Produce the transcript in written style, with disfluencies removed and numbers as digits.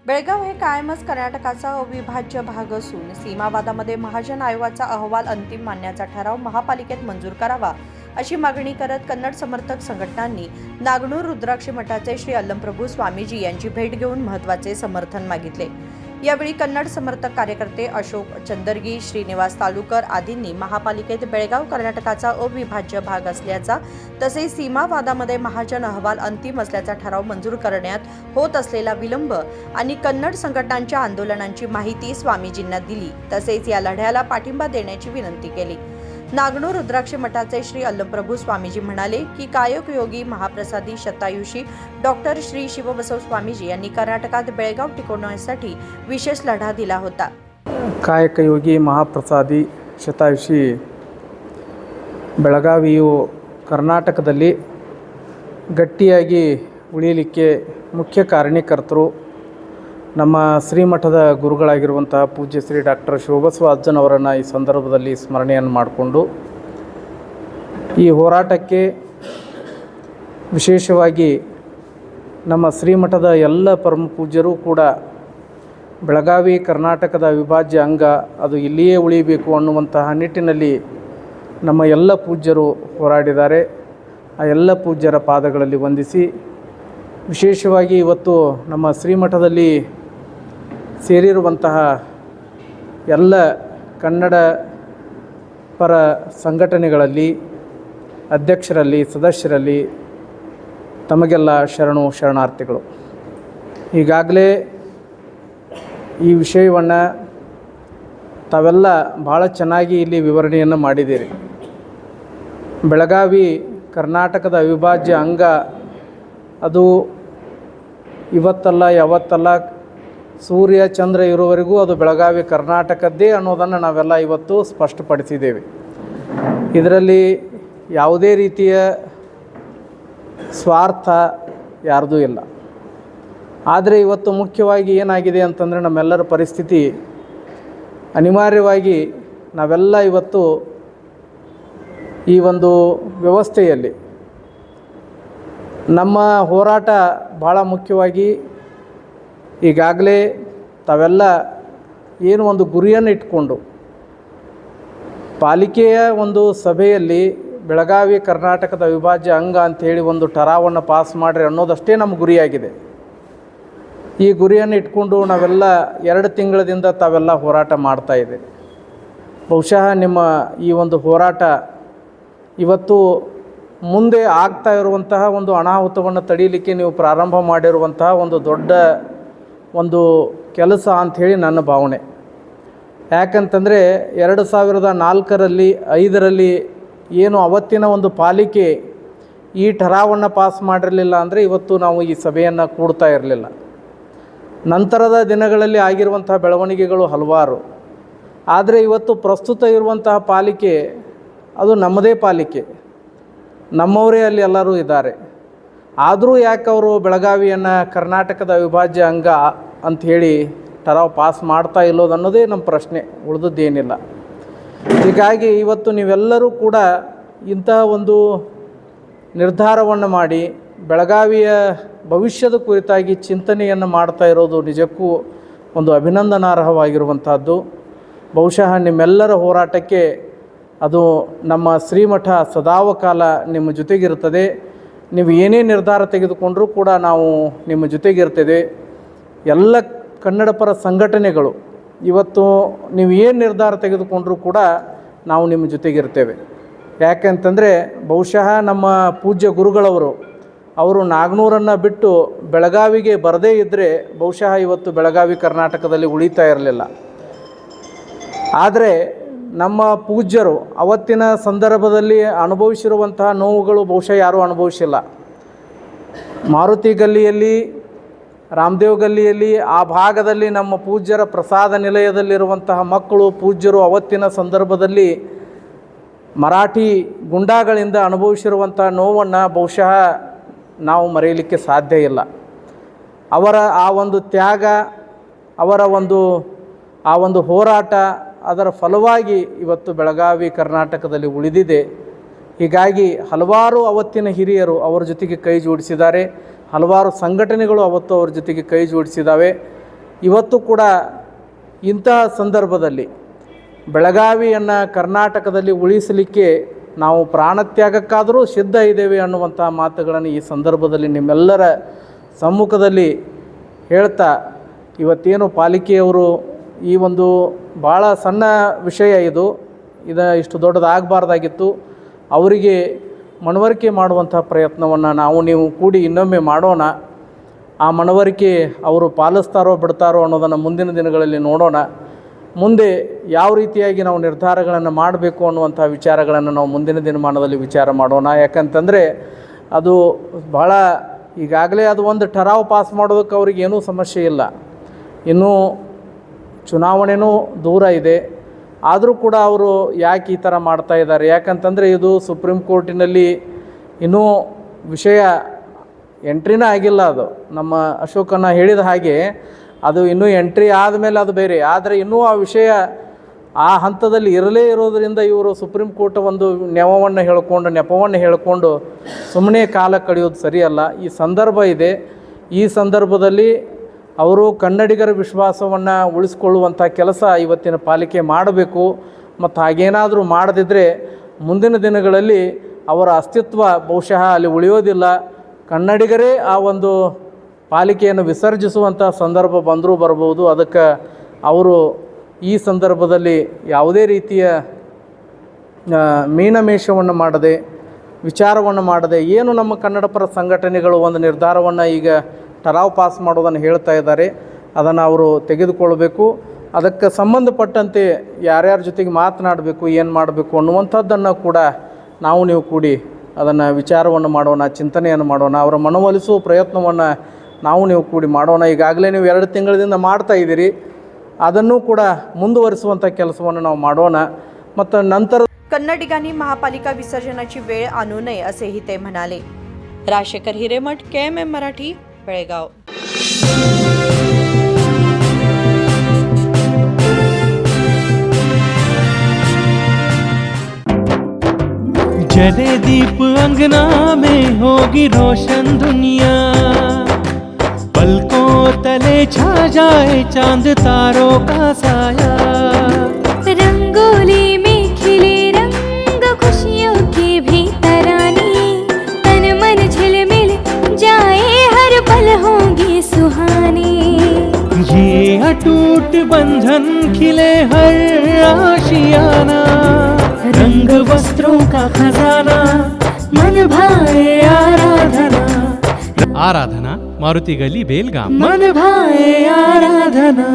बेळगाव हे कायमच कर्नाटकाचा अविभाज्य भाग असून सीमावादामध्ये महाजन आयोगाचा अहवाल अंतिम मानण्याचा ठराव महापालिकेत मंजूर करावा अशी मागणी करत कन्नड समर्थक संघटनांनी नागनूर रुद्राक्ष मठाचे श्री अल्लमप्रभू स्वामीजी यांची भेट घेऊन महत्त्वाचे समर्थन मागितले। यावेळी कन्नड समर्थक कार्यकर्ते अशोक चंदरगी, श्रीनिवास तालुकर आदींनी महापालिकेत बेळगाव कर्नाटकाचा अविभाज्य भाग असल्याचा तसेच सीमावादामध्ये महाजन अहवाल अंतिम असल्याचा ठराव मंजूर करण्यात होत असलेला विलंब आणि कन्नड संघटनांच्या आंदोलनांची माहिती स्वामीजींना दिली। तसेच या लढ्याला पाठिंबा देण्याची विनंती केली। नागनूर रुद्राक्ष मठाचे श्री अल्लमप्रभू स्वामीजी म्हणाले की कायकयोगी महाप्रसादी शतायुषी डॉक्टर श्री शिवबसव स्वामीजी यांनी कर्नाटकात बेळगाव टिकवण्यासाठी विशेष लढा दिला होता। ಕಾಯಕಯೋಗಿ ಮಹಾಪ್ರಸಾದಿ ಶತಾಯುಷಿ ಬೆಳಗಾವಿಯು ಕರ್ನಾಟಕದಲ್ಲಿ ಗಟ್ಟಿಯಾಗಿ ಉಳಿಯಲಿಕ್ಕೆ ಮುಖ್ಯ ಕಾರಣೀಕರ್ತರು ನಮ್ಮ ಶ್ರೀಮಠದ ಗುರುಗಳಾಗಿರುವಂತಹ ಪೂಜ್ಯ ಶ್ರೀ ಡಾಕ್ಟರ್ ಶಿವಬಸವ ಅಜ್ಜನವರನ್ನು ಈ ಸಂದರ್ಭದಲ್ಲಿ ಸ್ಮರಣೆಯನ್ನು ಮಾಡಿಕೊಂಡು ಈ ಹೋರಾಟಕ್ಕೆ ವಿಶೇಷವಾಗಿ ನಮ್ಮ ಶ್ರೀಮಠದ ಎಲ್ಲ ಪರಮ ಪೂಜ್ಯರು ಕೂಡ ಬೆಳಗಾವಿ ಕರ್ನಾಟಕದ ಅವಿಭಾಜ್ಯ ಅಂಗ, ಅದು ಇಲ್ಲಿಯೇ ಉಳಿಯಬೇಕು ಅನ್ನುವಂತಹ ನಿಟ್ಟಿನಲ್ಲಿ ನಮ್ಮ ಎಲ್ಲ ಪೂಜ್ಯರು ಹೋರಾಡಿದ್ದಾರೆ। ಆ ಎಲ್ಲ ಪೂಜ್ಯರ ಪಾದಗಳಲ್ಲಿ ವಂದಿಸಿ, ವಿಶೇಷವಾಗಿ ಇವತ್ತು ನಮ್ಮ ಶ್ರೀಮಠದಲ್ಲಿ ಸೇರಿರುವಂತಹ ಎಲ್ಲ ಕನ್ನಡ ಪರ ಸಂಘಟನೆಗಳಲ್ಲಿ ಅಧ್ಯಕ್ಷರಲ್ಲಿ ಸದಸ್ಯರಲ್ಲಿ ತಮಗೆಲ್ಲ ಶರಣಾರ್ಥಿಗಳು। ಈಗಾಗಲೇ ಈ ವಿಷಯವನ್ನು ತಾವೆಲ್ಲ ಭಾಳ ಚೆನ್ನಾಗಿ ಇಲ್ಲಿ ವಿವರಣೆಯನ್ನು ಮಾಡಿದ್ದೀರಿ। ಬೆಳಗಾವಿ ಕರ್ನಾಟಕದ ಅವಿಭಾಜ್ಯ ಅಂಗ, ಅದು ಇವತ್ತಲ್ಲ ಯಾವತ್ತಲ್ಲ, ಸೂರ್ಯ ಚಂದ್ರ ಇರುವವರೆಗೂ ಅದು ಬೆಳಗಾವಿ ಕರ್ನಾಟಕದ್ದೇ ಅನ್ನೋದನ್ನು ನಾವೆಲ್ಲ ಇವತ್ತು ಸ್ಪಷ್ಟಪಡಿಸಿದ್ದೇವೆ। ಇದರಲ್ಲಿ ಯಾವುದೇ ರೀತಿಯ ಸ್ವಾರ್ಥ ಯಾರ್ದೂ ಇಲ್ಲ। ಆದರೆ ಇವತ್ತು ಮುಖ್ಯವಾಗಿ ಏನಾಗಿದೆ ಅಂತಂದರೆ, ನಮ್ಮೆಲ್ಲರ ಪರಿಸ್ಥಿತಿ ಅನಿವಾರ್ಯವಾಗಿ ನಾವೆಲ್ಲ ಇವತ್ತು ಈ ಒಂದು ವ್ಯವಸ್ಥೆಯಲ್ಲಿ ನಮ್ಮ ಹೋರಾಟ ಭಾಳ ಮುಖ್ಯವಾಗಿ ಈಗಾಗಲೇ ತಾವೆಲ್ಲ ಏನು ಒಂದು ಗುರಿಯನ್ನು ಇಟ್ಕೊಂಡು ಪಾಲಿಕೆಯ ಒಂದು ಸಭೆಯಲ್ಲಿ ಬೆಳಗಾವಿ ಕರ್ನಾಟಕದ ಅವಿಭಾಜ್ಯ ಅಂಗ ಅಂಥೇಳಿ ಒಂದು ठरावನ್ನು ಪಾಸ್ ಮಾಡಿರಿ ಅನ್ನೋದಷ್ಟೇ ನಮ್ಮ ಗುರಿಯಾಗಿದೆ। ಈ ಗುರಿಯನ್ನು ಇಟ್ಕೊಂಡು ನಾವೆಲ್ಲ 2 ತಿಂಗಳಿಂದ ತಾವೆಲ್ಲ ಹೋರಾಟ ಮಾಡ್ತಾಯಿದೆ। ಬಹುಶಃ ನಿಮ್ಮ ಈ ಒಂದು ಹೋರಾಟ ಇವತ್ತು ಮುಂದೆ ಆಗ್ತಾ ಇರುವಂತಹ ಒಂದು ಅನಾಹುತವನ್ನು ತಡೀಲಿಕ್ಕೆ ನೀವು ಪ್ರಾರಂಭ ಮಾಡಿರುವಂತಹ ಒಂದು ದೊಡ್ಡ ಒಂದು ಕೆಲಸ ಅಂಥೇಳಿ ನನ್ನ ಭಾವನೆ। ಯಾಕಂತಂದರೆ 2004ರಲ್ಲಿ 5ರಲ್ಲಿ ಏನು ಅವತ್ತಿನ ಒಂದು ಪಾಲಿಕೆ ಈ ठरावನ್ನು ಪಾಸ್ ಮಾಡಿರಲಿಲ್ಲ ಅಂದರೆ ಇವತ್ತು ನಾವು ಈ ಸಭೆಯನ್ನು ಕೂಡ್ತಾ ಇರಲಿಲ್ಲ। ನಂತರದ ದಿನಗಳಲ್ಲಿ ಆಗಿರುವಂತಹ ಬೆಳವಣಿಗೆಗಳು ಹಲವಾರು, ಆದರೆ ಇವತ್ತು ಪ್ರಸ್ತುತ ಇರುವಂತಹ ಪಾಲಿಕೆ ಅದು ನಮ್ಮದೇ ಪಾಲಿಕೆ, ನಮ್ಮವರೇ ಅಲ್ಲಿ ಎಲ್ಲರೂ ಇದ್ದಾರೆ। ಆದರೂ ಯಾಕೆ ಅವರು ಬೆಳಗಾವಿಯನ್ನು ಕರ್ನಾಟಕದ ಅವಿಭಾಜ್ಯ ಅಂಗ ಅಂಥೇಳಿ ठराव ಪಾಸ್ ಮಾಡ್ತಾ ಇಲ್ಲೋದು ಅನ್ನೋದೇ ನಮ್ಮ ಪ್ರಶ್ನೆ, ಉಳಿದದ್ದೇನಿಲ್ಲ। ಹೀಗಾಗಿ ಇವತ್ತು ನೀವೆಲ್ಲರೂ ಕೂಡ ಇಂತಹ ಒಂದು ನಿರ್ಧಾರವನ್ನು ಮಾಡಿ ಬೆಳಗಾವಿಯ ಭವಿಷ್ಯದ ಕುರಿತಾಗಿ ಚಿಂತನೆಯನ್ನು ಮಾಡ್ತಾ ಇರೋದು ನಿಜಕ್ಕೂ ಒಂದು ಅಭಿನಂದನಾರ್ಹವಾಗಿರುವಂಥದ್ದು। ಬಹುಶಃ ನಿಮ್ಮೆಲ್ಲರ ಹೋರಾಟಕ್ಕೆ ಅದು ನಮ್ಮ ಶ್ರೀಮಠ ಸದಾವಕಾಲ ನಿಮ್ಮ ಜೊತೆಗಿರ್ತದೆ। ನೀವು ಏನೇ ನಿರ್ಧಾರ ತೆಗೆದುಕೊಂಡರೂ ಕೂಡ ನಾವು ನಿಮ್ಮ ಜೊತೆಗಿರ್ತೇವೆ। ಎಲ್ಲ ಕನ್ನಡ ಪರ ಸಂಘಟನೆಗಳು ಇವತ್ತು ನೀವು ಏನು ನಿರ್ಧಾರ ತೆಗೆದುಕೊಂಡರೂ ಕೂಡ ನಾವು ನಿಮ್ಮ ಜೊತೆಗಿರ್ತೇವೆ। ಯಾಕೆಂತಂದರೆ ಬಹುಶಃ ನಮ್ಮ ಪೂಜ್ಯ ಗುರುಗಳವರು ಅವರು ನಾಗನೂರನ್ನು ಬಿಟ್ಟು ಬೆಳಗಾವಿಗೆ ಬರದೇ ಇದ್ದರೆ ಬಹುಶಃ ಇವತ್ತು ಬೆಳಗಾವಿ ಕರ್ನಾಟಕದಲ್ಲಿ ಉಳಿತಾ ಇರಲಿಲ್ಲ। ಆದರೆ ನಮ್ಮ ಪೂಜ್ಯರು ಅವತ್ತಿನ ಸಂದರ್ಭದಲ್ಲಿ ಅನುಭವಿಸಿರುವಂತಹ ನೋವುಗಳು ಬಹುಶಃ ಯಾರೂ ಅನುಭವಿಸಿಲ್ಲ। ಮಾರುತಿ ಗಲ್ಲಿಯಲ್ಲಿ, ರಾಮದೇವ್ ಗಲ್ಲಿಯಲ್ಲಿ, ಆ ಭಾಗದಲ್ಲಿ ನಮ್ಮ ಪೂಜ್ಯರ ಪ್ರಸಾದ ನಿಲಯದಲ್ಲಿರುವಂತಹ ಮಕ್ಕಳು ಪೂಜ್ಯರು ಅವತ್ತಿನ ಸಂದರ್ಭದಲ್ಲಿ ಮರಾಠಿ ಗುಂಡಾಗಳಿಂದ ಅನುಭವಿಸಿರುವಂಥ ನೋವನ್ನು ಬಹುಶಃ ನಾವು ಮರೆಯಲಿಕ್ಕೆ ಸಾಧ್ಯ ಇಲ್ಲ। ಅವರ ಆ ಒಂದು ತ್ಯಾಗ, ಅವರ ಆ ಒಂದು ಹೋರಾಟ, ಅದರ ಫಲವಾಗಿ ಇವತ್ತು ಬೆಳಗಾವಿ ಕರ್ನಾಟಕದಲ್ಲಿ ಉಳಿದಿದೆ। ಹೀಗಾಗಿ ಹಲವಾರು ಅವತ್ತಿನ ಹಿರಿಯರು ಅವರ ಜೊತೆಗೆ ಕೈ ಜೋಡಿಸಿದ್ದಾರೆ, ಹಲವಾರು ಸಂಘಟನೆಗಳು ಅವತ್ತು ಅವ್ರ ಜೊತೆಗೆ ಕೈ ಜೋಡಿಸಿದ್ದಾವೆ। ಇವತ್ತು ಕೂಡ ಇಂತಹ ಸಂದರ್ಭದಲ್ಲಿ ಬೆಳಗಾವಿಯನ್ನು ಕರ್ನಾಟಕದಲ್ಲಿ ಉಳಿಸಲಿಕ್ಕೆ ನಾವು ಪ್ರಾಣತ್ಯಾಗಕ್ಕಾದರೂ ಸಿದ್ಧ ಇದ್ದೇವೆ ಅನ್ನುವಂಥ ಮಾತುಗಳನ್ನು ಈ ಸಂದರ್ಭದಲ್ಲಿ ನಿಮ್ಮೆಲ್ಲರ ಸಮ್ಮುಖದಲ್ಲಿ ಹೇಳ್ತಾ, ಇವತ್ತೇನು ಪಾಲಿಕೆಯವರು ಈ ಒಂದು ಭಾಳ ಸಣ್ಣ ವಿಷಯ ಇದು ಇಷ್ಟು ದೊಡ್ಡದಾಗಬಾರ್ದಾಗಿತ್ತು, ಅವರಿಗೆ ಮನವರಿಕೆ ಮಾಡುವಂಥ ಪ್ರಯತ್ನವನ್ನು ನಾವು ನೀವು ಕೂಡಿ ಇನ್ನೊಮ್ಮೆ ಮಾಡೋಣ. ಆ ಮನವರಿಕೆ ಅವರು ಪಾಲಿಸ್ತಾರೋ ಬಿಡ್ತಾರೋ ಅನ್ನೋದನ್ನು ಮುಂದಿನ ದಿನಗಳಲ್ಲಿ ನೋಡೋಣ. ಮುಂದೆ ಯಾವ ರೀತಿಯಾಗಿ ನಾವು ನಿರ್ಧಾರಗಳನ್ನು ಮಾಡಬೇಕು ಅನ್ನುವಂಥ ವಿಚಾರಗಳನ್ನು ನಾವು ಮುಂದಿನ ದಿನಮಾನದಲ್ಲಿ ವಿಚಾರ ಮಾಡೋಣ. ಯಾಕಂತಂದರೆ ಅದು ಭಾಳ ಈಗಾಗಲೇ ಅದು ಒಂದು ಠರಾವ್ ಪಾಸ್ ಮಾಡೋದಕ್ಕೆ ಅವ್ರಿಗೆ ಏನೂ ಸಮಸ್ಯೆ ಇಲ್ಲ. ಇನ್ನೂ ಚುನಾವಣೆನೂ ದೂರ ಇದೆ. ಆದರೂ ಕೂಡ ಅವರು ಯಾಕೆ ಈ ಥರ ಮಾಡ್ತಾ ಇದ್ದಾರೆ? ಯಾಕಂತಂದರೆ ಇದು ಸುಪ್ರೀಂ ಕೋರ್ಟಿನಲ್ಲಿ ಇನ್ನೂ ವಿಷಯ ಎಂಟ್ರಿನೇ ಆಗಿಲ್ಲ. ಅದು ನಮ್ಮ ಅಶೋಕನ ಹೇಳಿದ ಹಾಗೆ ಅದು ಇನ್ನೂ ಎಂಟ್ರಿ ಆದಮೇಲೆ ಅದು ಬೇರೆ. ಆದರೆ ಇನ್ನೂ ಆ ವಿಷಯ ಆ ಹಂತದಲ್ಲಿ ಇರಲೇ ಇರೋದರಿಂದ ಇವರು ಸುಪ್ರೀಂ ಕೋರ್ಟ್ ಒಂದು ನೆಪವನ್ನು ಹೇಳಿಕೊಂಡು ಸುಮ್ಮನೆ ಕಾಲ ಕಳೆಯೋದು ಸರಿಯಲ್ಲ. ಈ ಸಂದರ್ಭ ಇದೆ. ಈ ಸಂದರ್ಭದಲ್ಲಿ ಅವರು ಕನ್ನಡಿಗರ ವಿಶ್ವಾಸವನ್ನು ಉಳಿಸ್ಕೊಳ್ಳುವಂಥ ಕೆಲಸ ಇವತ್ತಿನ ಪಾಲಿಕೆ ಮಾಡಬೇಕು. ಮತ್ತು ಹಾಗೇನಾದರೂ ಮಾಡದಿದ್ದರೆ ಮುಂದಿನ ದಿನಗಳಲ್ಲಿ ಅವರ ಅಸ್ತಿತ್ವ ಬಹುಶಃ ಅಲ್ಲಿ ಉಳಿಯೋದಿಲ್ಲ. ಕನ್ನಡಿಗರೇ ಆ ಒಂದು ಪಾಲಿಕೆಯನ್ನು ವಿಸರ್ಜಿಸುವಂಥ ಸಂದರ್ಭ ಬರಬಹುದು. ಅದಕ್ಕೆ ಅವರು ಈ ಸಂದರ್ಭದಲ್ಲಿ ಯಾವುದೇ ರೀತಿಯ ಮೀನಮೇಷವನ್ನು ಮಾಡದೆ, ವಿಚಾರವನ್ನು ಮಾಡದೆ, ಏನು ನಮ್ಮ ಕನ್ನಡಪರ ಸಂಘಟನೆಗಳು ಒಂದು ನಿರ್ಧಾರವನ್ನು ಈಗ ಠರಾವ್ ಪಾಸ್ ಮಾಡೋದನ್ನು ಹೇಳ್ತಾ ಇದ್ದಾರೆ, ಅದನ್ನು ಅವರು ತೆಗೆದುಕೊಳ್ಬೇಕು. ಅದಕ್ಕೆ ಸಂಬಂಧಪಟ್ಟಂತೆ ಯಾರ್ಯಾರ ಜೊತೆಗೆ ಮಾತನಾಡಬೇಕು, ಏನು ಮಾಡಬೇಕು ಅನ್ನುವಂಥದ್ದನ್ನು ಕೂಡ ನಾವು ನೀವು ಕೂಡಿ ಅದನ್ನು ವಿಚಾರವನ್ನು ಮಾಡೋಣ, ಚಿಂತನೆಯನ್ನು ಮಾಡೋಣ. ಅವರ ಮನವೊಲಿಸುವ ಪ್ರಯತ್ನವನ್ನು ನಾವು ನೀವು ಕೂಡಿ ಮಾಡೋಣ. ಈಗಾಗಲೇ ನೀವು 2 ತಿಂಗಳಿಂದ ಮಾಡ್ತಾ ಇದ್ದೀರಿ, ಅದನ್ನು ಕೂಡ ಮುಂದುವರಿಸುವಂಥ ಕೆಲಸವನ್ನು ನಾವು ಮಾಡೋಣ. ಮತ್ತು ನಂತರ कन्नडिगांनी महापालिका विसर्जनाची वेळ आणू नये असेही ते म्हणाले. राजशेखर हिरेमठ, KMM मराठी, बेळगाव. जले दीप अंगना में होगी रोशन दुनिया, पलकों तले छा जाए चांद तारों का साया, रंगोली में खिले रंग खुशियों के भी तराने, तन मन झिलमिल जाए हर पल होंगे सुहाने, ये अटूट बंधन खिले हर आशियाना, रंग वस्त्रों का खजाना, मन भाए आराधना, मारुति गली बेलगाम, मन भाए आराधना.